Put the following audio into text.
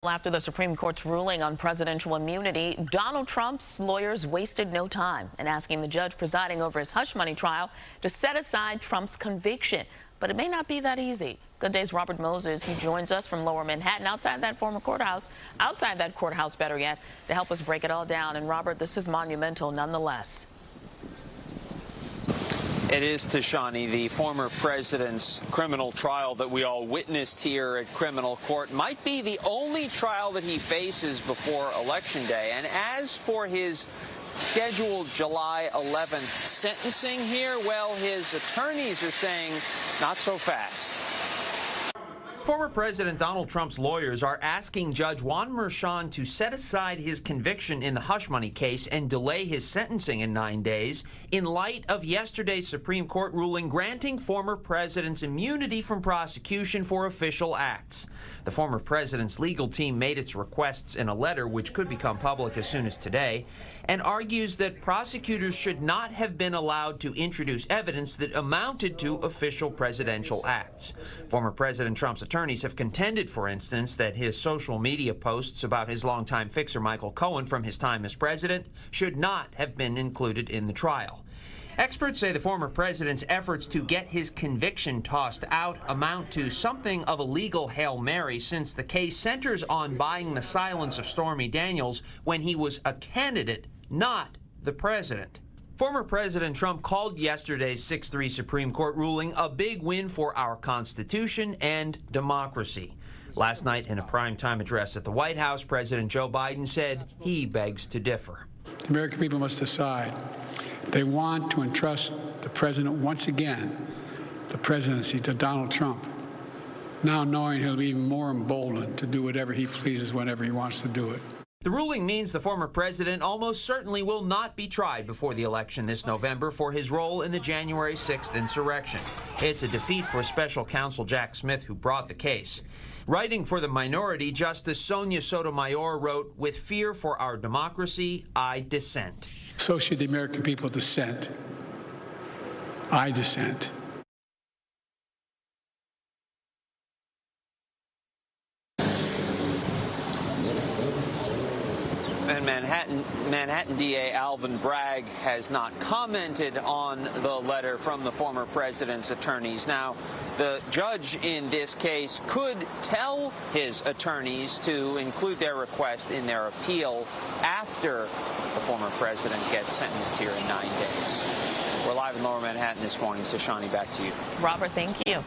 After the Supreme Court's ruling on presidential immunity, Donald Trump's lawyers wasted no time in asking the judge presiding over his hush money trial to set aside Trump's conviction. But it may not be that easy. Good day's Robert Moses. He joins us from Lower Manhattan, outside that courthouse, better yet, to help us break it all down. And Robert, this is monumental nonetheless. It is, Tashani, the former president's criminal trial that we all witnessed here at criminal court might be the only trial that he faces before Election Day. And as for his scheduled July 11th sentencing here, well, his attorneys are saying not so fast. Former President Donald Trump's lawyers are asking Judge Juan Merchan to set aside his conviction in the hush money case and delay his sentencing in 9 days in light of yesterday's Supreme Court ruling granting former presidents immunity from prosecution for official acts. The former president's legal team made its requests in a letter which could become public as soon as today, and argues that prosecutors should not have been allowed to introduce evidence that amounted to official presidential acts. Former President Trump's attorneys have contended, for instance, that his social media posts about his longtime fixer Michael Cohen from his time as president should not have been included in the trial. Experts say the former president's efforts to get his conviction tossed out amount to something of a legal Hail Mary, since the case centers on buying the silence of Stormy Daniels when he was a candidate, not the president. Former President Trump called yesterday's 6-3 Supreme Court ruling a big win for our Constitution and democracy. Last night, in a primetime address at the White House, President Joe Biden said he begs to differ. The American people must decide. They want to entrust the president once again, the presidency, to Donald Trump, now knowing he'll be even more emboldened to do whatever he pleases whenever he wants to do it. The ruling means the former president almost certainly will not be tried before the election this November for his role in the January 6th insurrection. It's a defeat for special counsel Jack Smith, who brought the case. Writing for the minority, Justice Sonia Sotomayor wrote, "With fear for our democracy, I dissent." So should the American people dissent. I dissent. And Manhattan DA Alvin Bragg has not commented on the letter from the former president's attorneys. Now, the judge in this case could tell his attorneys to include their request in their appeal after the former president gets sentenced here in 9 days. We're live in Lower Manhattan this morning. Tashani, back to you. Robert, thank you.